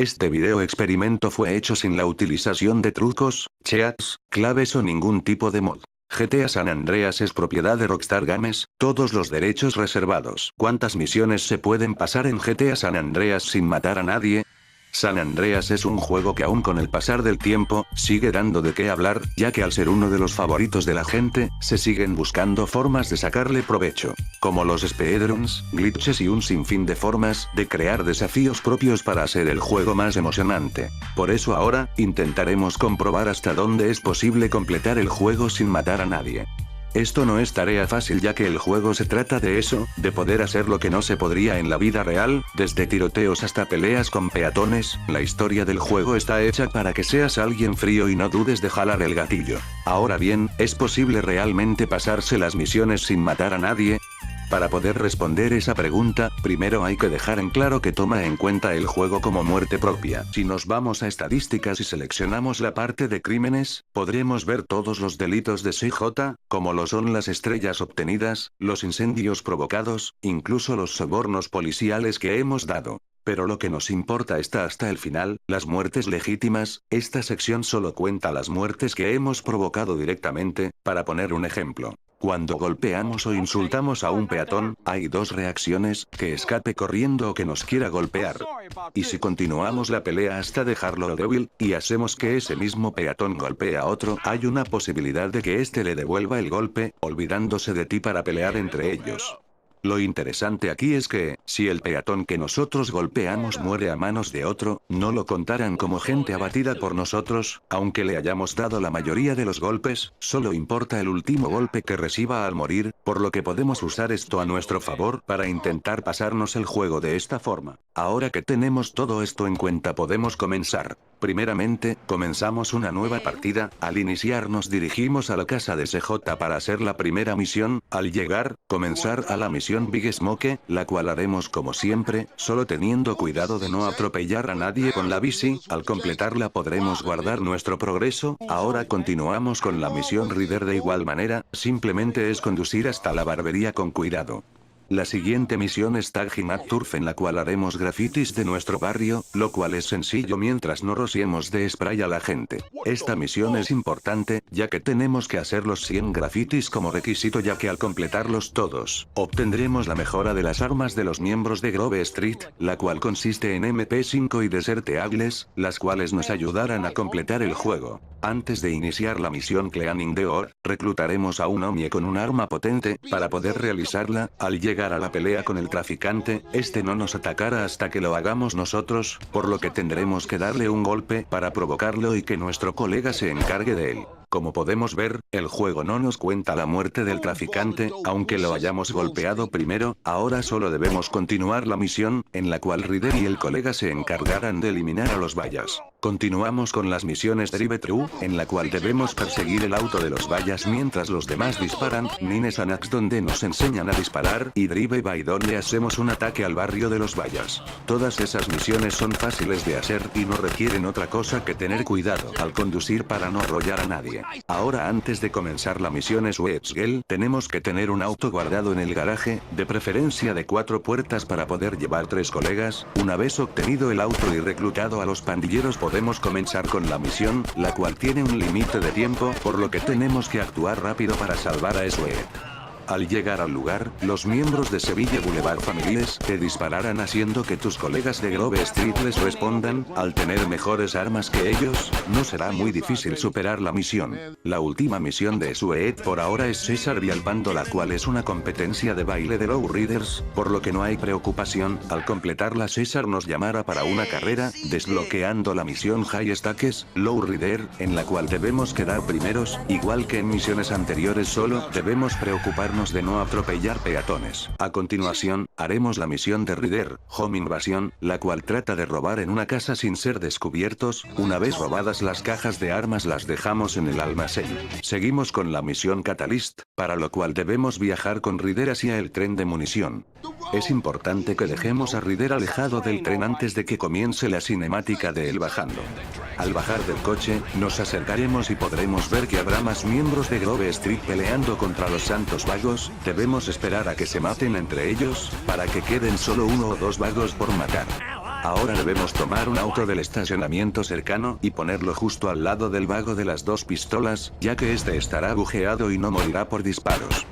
Este video experimento fue hecho sin la utilización de trucos, cheats, claves o ningún tipo de mod. GTA San Andreas es propiedad de Rockstar Games, todos los derechos reservados. ¿Cuántas misiones se pueden pasar en GTA San Andreas sin matar a nadie? San Andreas es un juego que aún con el pasar del tiempo, sigue dando de qué hablar, ya que al ser uno de los favoritos de la gente, se siguen buscando formas de sacarle provecho. Como los speedruns, glitches y un sinfín de formas de crear desafíos propios para hacer el juego más emocionante. Por eso ahora, intentaremos comprobar hasta dónde es posible completar el juego sin matar a nadie. Esto no es tarea fácil ya que el juego se trata de eso, de poder hacer lo que no se podría en la vida real, desde tiroteos hasta peleas con peatones, la historia del juego está hecha para que seas alguien frío y no dudes de jalar el gatillo. Ahora bien, ¿es posible realmente pasarse las misiones sin matar a nadie? Para poder responder esa pregunta, primero hay que dejar en claro que toma en cuenta el juego como muerte propia. Si nos vamos a estadísticas y seleccionamos la parte de crímenes, podremos ver todos los delitos de CJ, como lo son las estrellas obtenidas, los incendios provocados, incluso los sobornos policiales que hemos dado. Pero lo que nos importa está hasta el final, las muertes legítimas. Esta sección solo cuenta las muertes que hemos provocado directamente. Para poner un ejemplo. Cuando golpeamos o insultamos a un peatón, hay dos reacciones, que escape corriendo o que nos quiera golpear. Y si continuamos la pelea hasta dejarlo débil, y hacemos que ese mismo peatón golpee a otro, hay una posibilidad de que éste le devuelva el golpe, olvidándose de ti para pelear entre ellos. Lo interesante aquí es que, si el peatón que nosotros golpeamos muere a manos de otro, no lo contarán como gente abatida por nosotros, aunque le hayamos dado la mayoría de los golpes, solo importa el último golpe que reciba al morir, por lo que podemos usar esto a nuestro favor para intentar pasarnos el juego de esta forma. Ahora que tenemos todo esto en cuenta podemos comenzar. Primeramente, comenzamos una nueva partida. Al iniciar nos dirigimos a la casa de CJ para hacer la primera misión. Al llegar, comenzar a la misión Big Smoke, la cual haremos como siempre, solo teniendo cuidado de no atropellar a nadie con la bici. Al completarla podremos guardar nuestro progreso. Ahora continuamos con la misión Rider de igual manera, simplemente es conducir hasta la barbería con cuidado. La siguiente misión es Tag Mat Turf, en la cual haremos grafitis de nuestro barrio, lo cual es sencillo mientras no rociemos de spray a la gente. Esta misión es importante, ya que tenemos que hacer los 100 grafitis como requisito, ya que al completarlos todos, obtendremos la mejora de las armas de los miembros de Grove Street, la cual consiste en MP5 y Desert Eagles, las cuales nos ayudarán a completar el juego. Antes de iniciar la misión Cleaning the Ore, reclutaremos a un Omie con un arma potente, para poder realizarla. Al llegar a la pelea con el traficante, este no nos atacará hasta que lo hagamos nosotros, por lo que tendremos que darle un golpe para provocarlo y que nuestro colega se encargue de él. Como podemos ver, el juego no nos cuenta la muerte del traficante, aunque lo hayamos golpeado primero. Ahora solo debemos continuar la misión, en la cual Rider y el colega se encargarán de eliminar a los vallas. Continuamos con las misiones Drive Thru, en la cual debemos perseguir el auto de los vallas mientras los demás disparan, Nines Anax donde nos enseñan a disparar, y Drive By donde hacemos un ataque al barrio de los vallas. Todas esas misiones son fáciles de hacer y no requieren otra cosa que tener cuidado al conducir para no arrollar a nadie. Ahora antes de comenzar la misión Sweatsgel, tenemos que tener un auto guardado en el garaje, de preferencia de 4 puertas para poder llevar 3 colegas. Una vez obtenido el auto y reclutado a los pandilleros podemos comenzar con la misión, la cual tiene un límite de tiempo, por lo que tenemos que actuar rápido para salvar a Sweat. Al llegar al lugar, los miembros de Sevilla Boulevard Families te dispararán haciendo que tus colegas de Grove Street les respondan. Al tener mejores armas que ellos, no será muy difícil superar la misión. La última misión de Sweat por ahora es César Vialpando, la cual es una competencia de baile de Low Riders, por lo que no hay preocupación. Al completarla César nos llamará para una carrera, desbloqueando la misión High Stakes, Low Rider, en la cual debemos quedar primeros. Igual que en misiones anteriores, solo debemos preocuparnos de no atropellar peatones. A continuación, haremos la misión de Rider, Home Invasion, la cual trata de robar en una casa sin ser descubiertos. Una vez robadas las cajas de armas las dejamos en el almacén. Seguimos con la misión Catalyst, para lo cual debemos viajar con Rider hacia el tren de munición. Es importante que dejemos a Rider alejado del tren antes de que comience la cinemática de él bajando. Al bajar del coche, nos acercaremos y podremos ver que habrá más miembros de Grove Street peleando contra los Santos Vagos. Debemos esperar a que se maten entre ellos, para que queden solo 1 o 2 vagos por matar. Ahora debemos tomar un auto del estacionamiento cercano y ponerlo justo al lado del vago de las dos pistolas, ya que este estará bujeado y no morirá por disparos.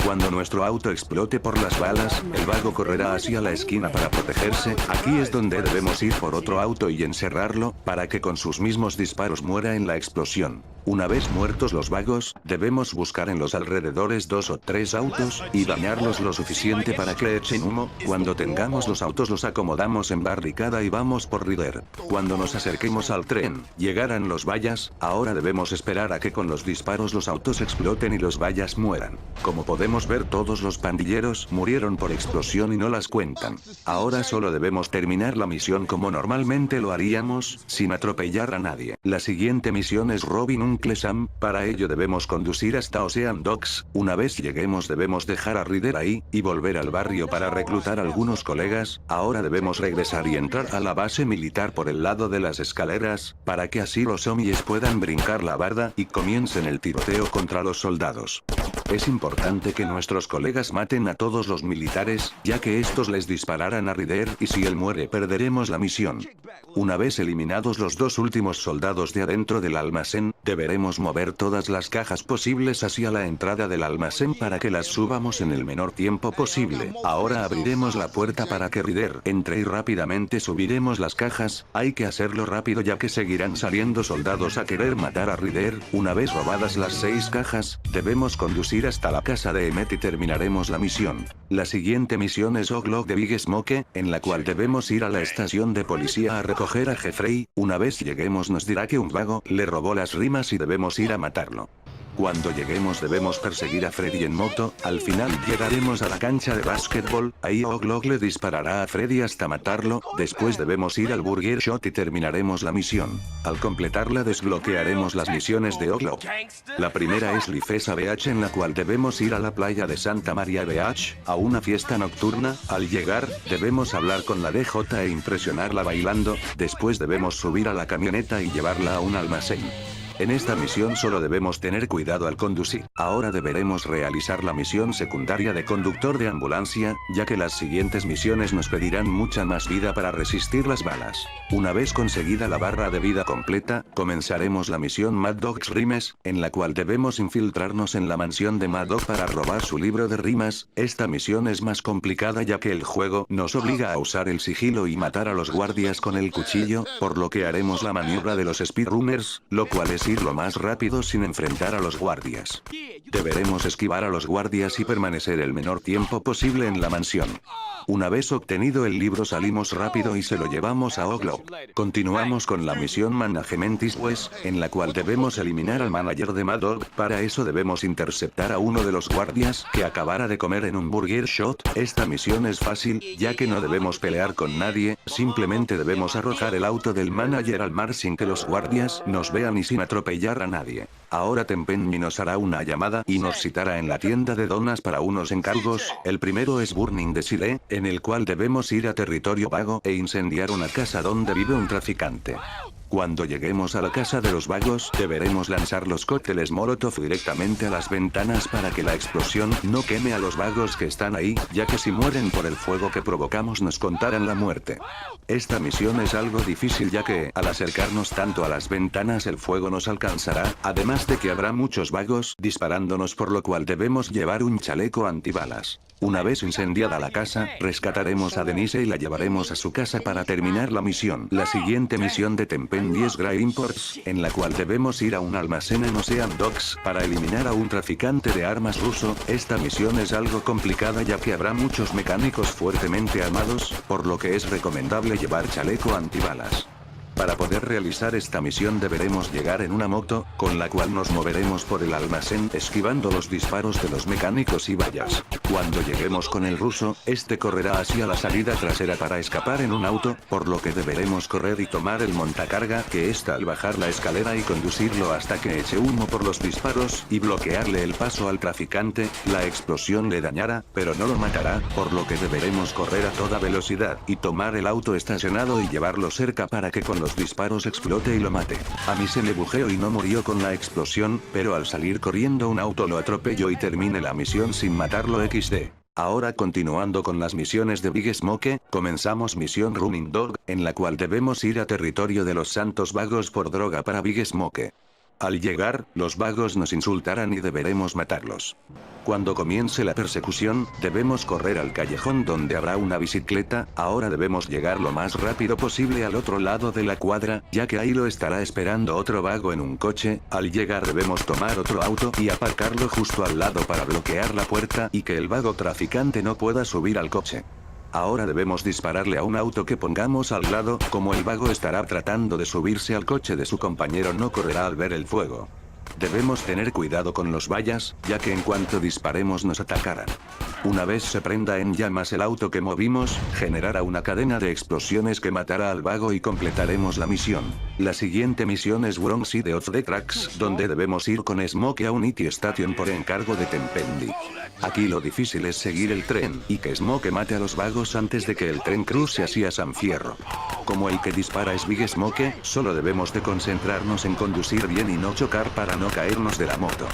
Cuando nuestro auto explote por las balas, el vago correrá hacia la esquina para protegerse. Aquí es donde debemos ir por otro auto y encerrarlo, para que con sus mismos disparos muera en la explosión. Una vez muertos los vagos, debemos buscar en los alrededores 2 o 3 autos, y dañarlos lo suficiente para que echen humo. Cuando tengamos los autos los acomodamos en barricada y vamos por Ryder. Cuando nos acerquemos al tren, llegarán los vallas. Ahora debemos esperar a que con los disparos los autos exploten y los vallas mueran. Como podemos ver, todos los pandilleros murieron por explosión y no las cuentan. Ahora solo debemos terminar la misión como normalmente lo haríamos, sin atropellar a nadie. La siguiente misión es Robin Uncle Sam. Para ello debemos conducir hasta Ocean Docks. Una vez lleguemos debemos dejar a Ryder ahí, y volver al barrio para reclutar a algunos colegas. Ahora debemos regresar y entrar a la base militar por el lado de las escaleras, para que así los zombies puedan brincar la barda y comiencen el tiroteo contra los soldados. Es importante que nuestros colegas maten a todos los militares, ya que estos les dispararán a Ryder y si él muere perderemos la misión. Una vez eliminados los dos últimos soldados de adentro del almacén, deberemos mover todas las cajas posibles hacia la entrada del almacén para que las subamos en el menor tiempo posible. Ahora abriremos la puerta para que Ryder entre y rápidamente subiremos las cajas. Hay que hacerlo rápido ya que seguirán saliendo soldados a querer matar a Ryder. Una vez robadas las 6 cajas, debemos conducir hasta la casa de Emmett y terminaremos la misión. La siguiente misión es O'Clock de Big Smoke, en la cual debemos ir a la estación de policía a recoger a Jeffrey. Una vez lleguemos nos dirá que un vago le robó las rimas y debemos ir a matarlo. Cuando lleguemos debemos perseguir a Freddy en moto. Al final llegaremos a la cancha de básquetbol. Ahí O'Clock le disparará a Freddy hasta matarlo. Después debemos ir al Burger Shot y terminaremos la misión. Al completarla desbloquearemos las misiones de O'Clock. La primera es Lifesa Beach, en la cual debemos ir a la playa de Santa Maria Beach, a una fiesta nocturna. Al llegar, debemos hablar con la DJ e impresionarla bailando. Después debemos subir a la camioneta y llevarla a un almacén. En esta misión solo debemos tener cuidado al conducir. Ahora deberemos realizar la misión secundaria de conductor de ambulancia, ya que las siguientes misiones nos pedirán mucha más vida para resistir las balas. Una vez conseguida la barra de vida completa, comenzaremos la misión Mad Dog's Rimes, en la cual debemos infiltrarnos en la mansión de Mad Dog para robar su libro de rimas. Esta misión es más complicada ya que el juego nos obliga a usar el sigilo y matar a los guardias con el cuchillo, por lo que haremos la maniobra de los speedrunners, lo cual es ir lo más rápido sin enfrentar a los guardias. Deberemos esquivar a los guardias y permanecer el menor tiempo posible en la mansión. Una vez obtenido el libro salimos rápido y se lo llevamos a O'Clock. Continuamos con la misión Management Issues, en la cual debemos eliminar al manager de Mad Dog. Para eso debemos interceptar a uno de los guardias que acabara de comer en un Burger Shot. Esta misión es fácil, ya que no debemos pelear con nadie, simplemente debemos arrojar el auto del manager al mar sin que los guardias nos vean y sin atropellar a nadie. Ahora Tempenny nos hará una llamada y nos citará en la tienda de donas para unos encargos. El primero es Burning Desire, en el cual debemos ir a territorio vago e incendiar una casa donde vive un traficante. Cuando lleguemos a la casa de los vagos, deberemos lanzar los cócteles Molotov directamente a las ventanas para que la explosión no queme a los vagos que están ahí, ya que si mueren por el fuego que provocamos nos contarán la muerte. Esta misión es algo difícil ya que, al acercarnos tanto a las ventanas el fuego nos alcanzará, además de que habrá muchos vagos disparándonos, por lo cual debemos llevar un chaleco antibalas. Una vez incendiada la casa, rescataremos a Denise y la llevaremos a su casa para terminar la misión. La siguiente misión de Tempenny es Grey Imports, en la cual debemos ir a un almacén en Ocean Docks para eliminar a un traficante de armas ruso. Esta misión es algo complicada ya que habrá muchos mecánicos fuertemente armados, por lo que es recomendable llevar chaleco antibalas. Para poder realizar esta misión deberemos llegar en una moto, con la cual nos moveremos por el almacén esquivando los disparos de los mecánicos y vallas. Cuando lleguemos con el ruso, este correrá hacia la salida trasera para escapar en un auto, por lo que deberemos correr y tomar el montacarga que está al bajar la escalera y conducirlo hasta que eche humo por los disparos y bloquearle el paso al traficante. La explosión le dañará, pero no lo matará, por lo que deberemos correr a toda velocidad y tomar el auto estacionado y llevarlo cerca para que con los disparos explote y lo mate. A mí se me bujeó y no murió con la explosión, pero al salir corriendo un auto lo atropelló y terminé la misión sin matarlo XD. Ahora continuando con las misiones de Big Smoke, comenzamos misión Running Dog, en la cual debemos ir a territorio de los Santos Vagos por droga para Big Smoke. Al llegar, los vagos nos insultarán y deberemos matarlos. Cuando comience la persecución, debemos correr al callejón donde habrá una bicicleta. Ahora debemos llegar lo más rápido posible al otro lado de la cuadra, ya que ahí lo estará esperando otro vago en un coche. Al llegar debemos tomar otro auto y aparcarlo justo al lado para bloquear la puerta y que el vago traficante no pueda subir al coche. Ahora debemos dispararle a un auto que pongamos al lado, como el vago estará tratando de subirse al coche de su compañero no correrá al ver el fuego. Debemos tener cuidado con los vallas, ya que en cuanto disparemos nos atacarán. Una vez se prenda en llamas el auto que movimos, generará una cadena de explosiones que matará al vago y completaremos la misión. La siguiente misión es Wrong Side of the Tracks, donde debemos ir con Smoke a Unity Station por encargo de Tempendi. Aquí lo difícil es seguir el tren, y que Smoke mate a los vagos antes de que el tren cruce hacia San Fierro. Como el que dispara es Big Smoke, solo debemos de concentrarnos en conducir bien y no chocar para no caernos de la moto.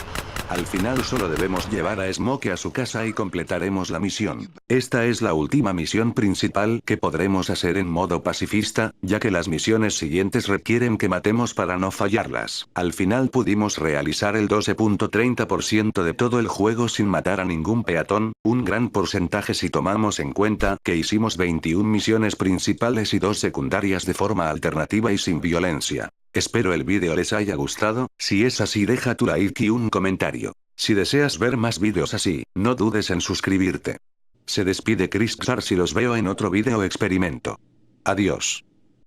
Al final solo debemos llevar a Smoke a su casa y completaremos la misión. Esta es la última misión principal que podremos hacer en modo pacifista, ya que las misiones siguientes requieren que matemos para no fallarlas. Al final pudimos realizar el 12.30% de todo el juego sin matar a ningún peatón, un gran porcentaje si tomamos en cuenta que hicimos 21 misiones principales y 2 secundarias de forma alternativa y sin violencia. Espero el vídeo les haya gustado. Si es así deja tu like y un comentario. Si deseas ver más vídeos así, no dudes en suscribirte. Se despide Chris Xar, si los veo en otro vídeo experimento. Adiós.